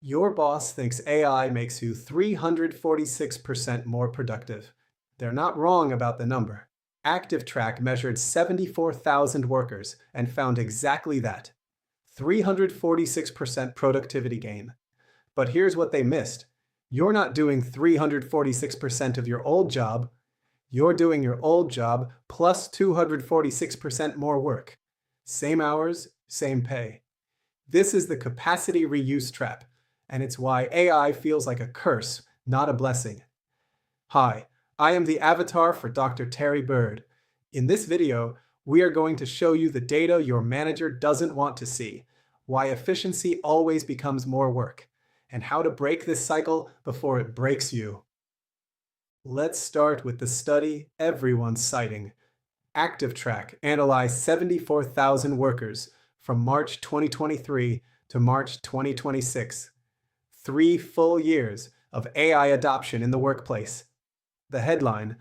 Your boss thinks AI makes you 346% more productive. They're not wrong about the number. ActivTrak measured 74,000 workers and found exactly that: 346% productivity gain. But here's what they missed. You're not doing 346% of your old job. You're doing your old job plus 246% more work. Same hours, same pay. This is the capacity reuse trap, and it's why AI feels like a curse, not a blessing. Hi, I am the avatar for Dr. Terry Bird. In this video, we are going to show you the data your manager doesn't want to see, why efficiency always becomes more work, and how to break this cycle before it breaks you. Let's start with the study everyone's citing. ActivTrak analyzed 74,000 workers from March 2023 to March 2026. 3 full years of AI adoption in the workplace. The headline: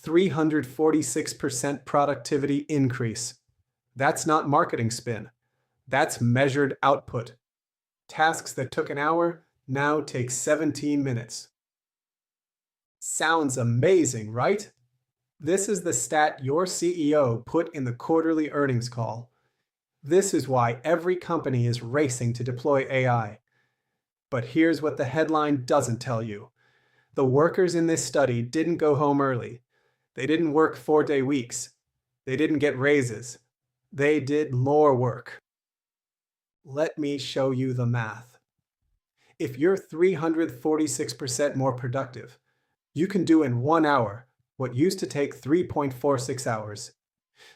346% productivity increase. That's not marketing spin. That's measured output. Tasks that took an hour now take 17 minutes. Sounds amazing, right? This is the stat your CEO put in the quarterly earnings call. This is why every company is racing to deploy AI. But here's what the headline doesn't tell you. The workers in this study didn't go home early. They didn't work 4-day weeks. They didn't get raises. They did more work. Let me show you the math. If you're 346% more productive, you can do in 1 hour what used to take 3.46 hours.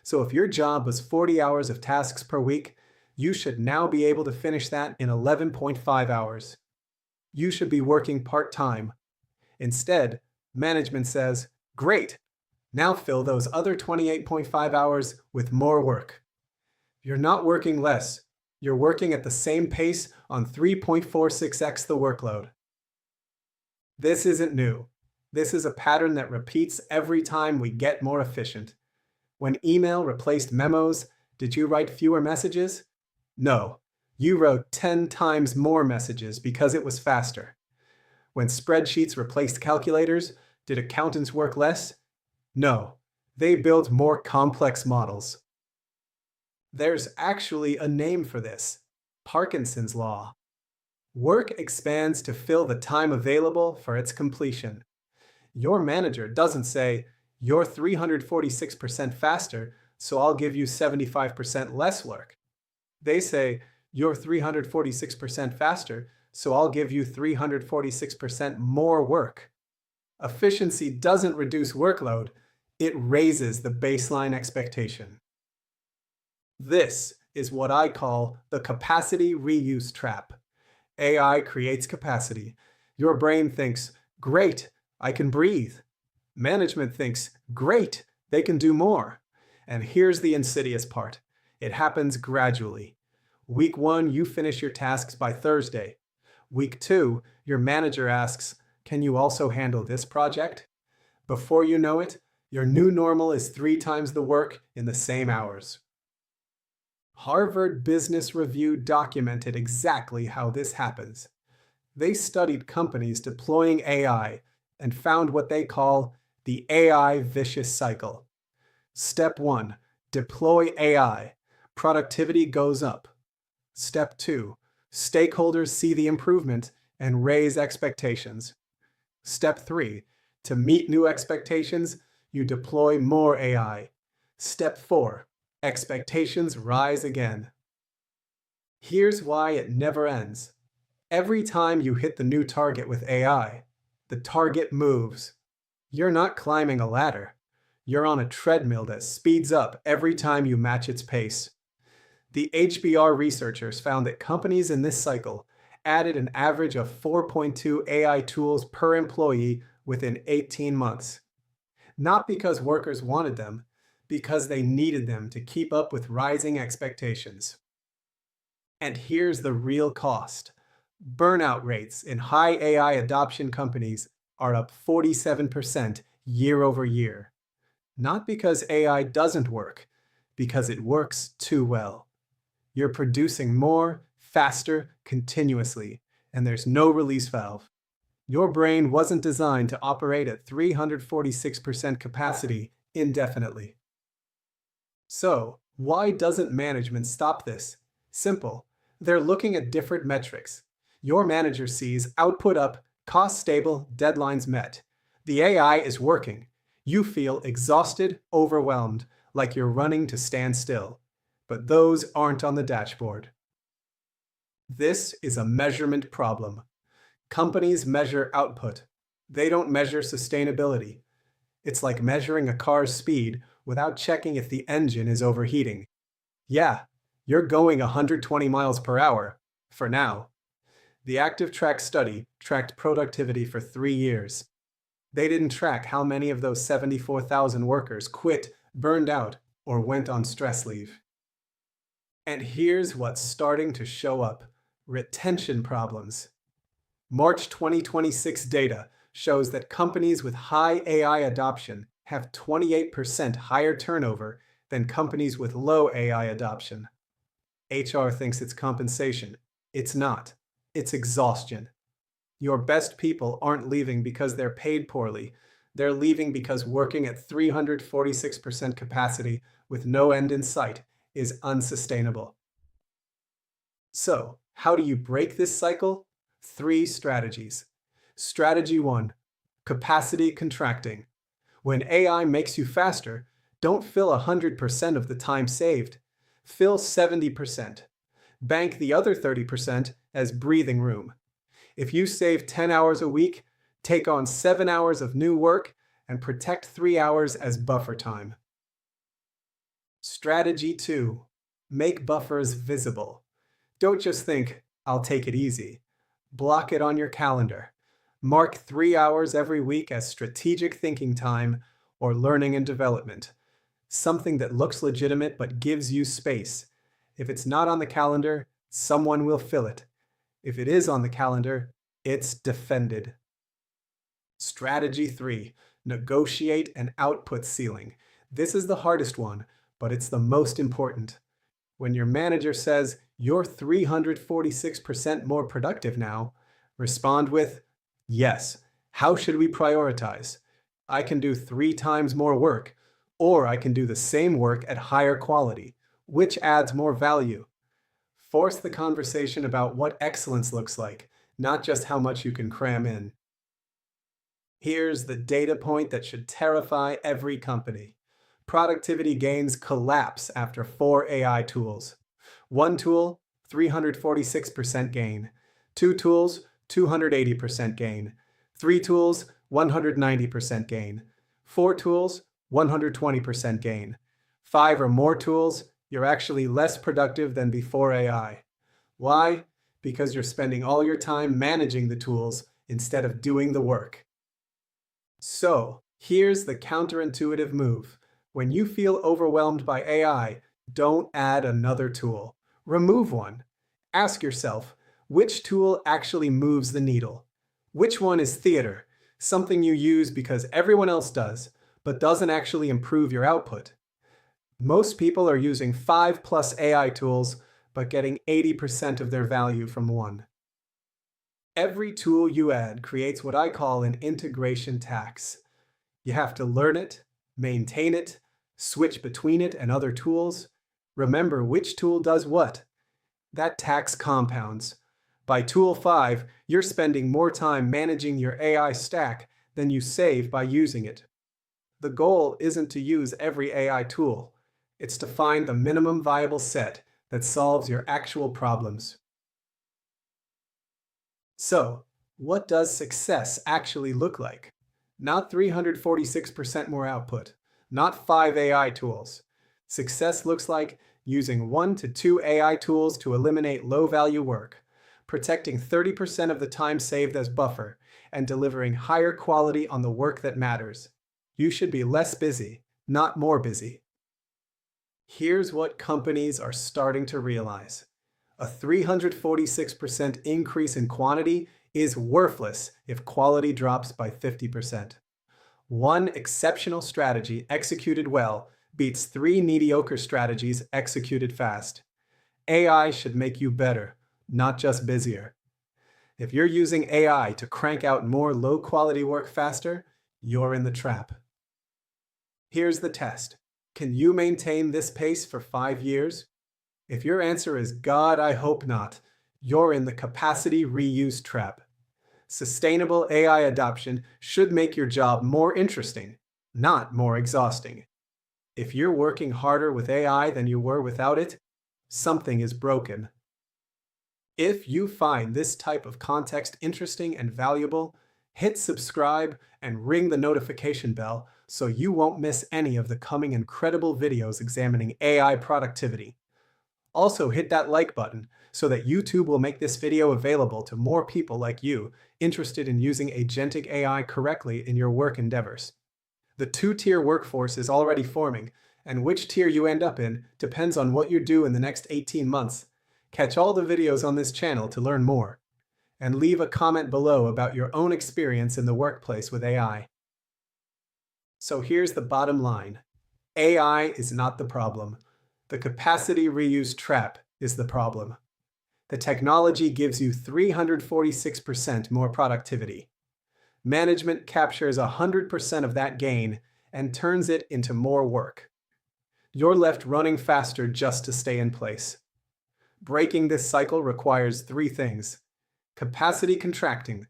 So if your job was 40 hours of tasks per week, you should now be able to finish that in 11.5 hours. You should be working part-time. Instead, management says, "Great, now fill those other 28.5 hours with more work." You're not working less. You're working at the same pace on 3.46x the workload. This isn't new. This is a pattern that repeats every time we get more efficient. When email replaced memos, did you write fewer messages? No, you wrote 10 times more messages because it was faster. When spreadsheets replaced calculators, did accountants work less? No, they built more complex models. There's actually a name for this: Parkinson's law. Work expands to fill the time available for its completion. Your manager doesn't say, "You're 346% faster, so I'll give you 75% less work." They say, "You're 346% faster, so I'll give you 346% more work." Efficiency doesn't reduce workload, it raises the baseline expectation. This is what I call the capacity reuse trap. AI creates capacity. Your brain thinks, "Great, I can breathe." Management thinks, "Great, they can do more." And here's the insidious part. It happens gradually. Week 1, you finish your tasks by Thursday. Week 2, your manager asks, "Can you also handle this project?" Before you know it, your new normal is 3 times the work in the same hours. Harvard Business Review documented exactly how this happens. They studied companies deploying AI and found what they call the AI vicious cycle. Step 1, deploy AI. Productivity goes up. Step 2, stakeholders see the improvement and raise expectations. Step 3, to meet new expectations, you deploy more AI. Step 4, expectations rise again. Here's why it never ends. Every time you hit the new target with AI, the target moves. You're not climbing a ladder. You're on a treadmill that speeds up every time you match its pace. The HBR researchers found that companies in this cycle added an average of 4.2 AI tools per employee within 18 months. Not because workers wanted them, because they needed them to keep up with rising expectations. And here's the real cost. Burnout rates in high AI adoption companies are up 47% year over year. Not because AI doesn't work, because it works too well. You're producing more, faster, continuously, and there's no release valve. Your brain wasn't designed to operate at 346% capacity indefinitely. So, why doesn't management stop this? Simple. They're looking at different metrics. Your manager sees output up, cost stable, deadlines met. The AI is working. You feel exhausted, overwhelmed, like you're running to stand still. But those aren't on the dashboard. This is a measurement problem. Companies measure output. They don't measure sustainability. It's like measuring a car's speed without checking if the engine is overheating. Yeah, you're going 120 miles per hour, for now. The ActivTrak study tracked productivity for 3 years. They didn't track how many of those 74,000 workers quit, burned out, or went on stress leave. And here's what's starting to show up: retention problems. March 2026 data shows that companies with high AI adoption have 28% higher turnover than companies with low AI adoption. HR thinks it's compensation. It's not. It's exhaustion. Your best people aren't leaving because they're paid poorly. They're leaving because working at 346% capacity with no end in sight is unsustainable. So, how do you break this cycle? 3 strategies. Strategy 1: capacity contracting. When AI makes you faster, don't fill 100% of the time saved. Fill 70%. Bank the other 30% as breathing room. If you save 10 hours a week, take on 7 hours of new work and protect 3 hours as buffer time. Strategy 2: make buffers visible. Don't just think, "I'll take it easy." Block it on your calendar. Mark 3 hours every week as strategic thinking time or learning and development. Something that looks legitimate but gives you space. If it's not on the calendar, someone will fill it. If it is on the calendar, it's defended. Strategy 3: negotiate an output ceiling. This is the hardest one, but it's the most important. When your manager says, "You're 346% more productive now," respond with, "Yes, how should we prioritize? I can do 3 times more work, or I can do the same work at higher quality. Which adds more value?" Force the conversation about what excellence looks like, not just how much you can cram in. Here's the data point that should terrify every company. Productivity gains collapse after 4 AI tools. 1 tool, 346% gain. 2 tools, 280% gain. 3 tools, 190% gain. 4 tools, 120% gain. 5 or more tools, you're actually less productive than before AI. Why? Because you're spending all your time managing the tools instead of doing the work. So, here's the counterintuitive move. When you feel overwhelmed by AI, don't add another tool. Remove one. Ask yourself, which tool actually moves the needle? Which one is theater, something you use because everyone else does, but doesn't actually improve your output? Most people are using 5+ AI tools, but getting 80% of their value from one. Every tool you add creates what I call an integration tax. You have to learn it, maintain it, switch between it and other tools. Remember which tool does what. That tax compounds. By tool 5, you're spending more time managing your AI stack than you save by using it. The goal isn't to use every AI tool. It's to find the minimum viable set that solves your actual problems. So, what does success actually look like? Not 346% more output, not 5 AI tools. Success looks like using 1 to 2 AI tools to eliminate low-value work, protecting 30% of the time saved as buffer, and delivering higher quality on the work that matters. You should be less busy, not more busy. Here's what companies are starting to realize. A 346% increase in quantity is worthless if quality drops by 50%. One exceptional strategy executed well beats 3 mediocre strategies executed fast. AI should make you better, not just busier. If you're using AI to crank out more low-quality work faster, you're in the trap. Here's the test. Can you maintain this pace for 5 years? If your answer is God, I hope not, you're in the capacity reuse trap. Sustainable AI adoption should make your job more interesting, not more exhausting. If you're working harder with AI than you were without it, something is broken. If you find this type of context interesting and valuable, hit subscribe and ring the notification bell so you won't miss any of the coming incredible videos examining AI productivity. Also hit that like button so that YouTube will make this video available to more people like you interested in using agentic AI correctly in your work endeavors. The two-tier workforce is already forming, and which tier you end up in depends on what you do in the next 18 months. Catch all the videos on this channel to learn more, and leave a comment below about your own experience in the workplace with AI. So here's the bottom line. AI is not the problem. The capacity reuse trap is the problem. The technology gives you 346% more productivity. Management captures 100% of that gain and turns it into more work. You're left running faster just to stay in place. Breaking this cycle requires 3 things. Capacity contracting.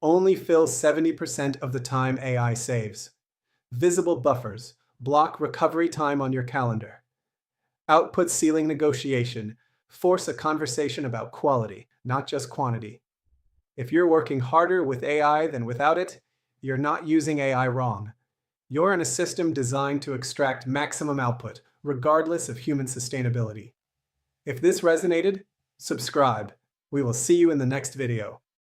Only fill 70% of the time AI saves. Visible buffers. Block recovery time on your calendar. Output ceiling negotiation. Force a conversation about quality, not just quantity. If you're working harder with AI than without it, you're not using AI wrong. You're in a system designed to extract maximum output, regardless of human sustainability. If this resonated, subscribe. We will see you in the next video.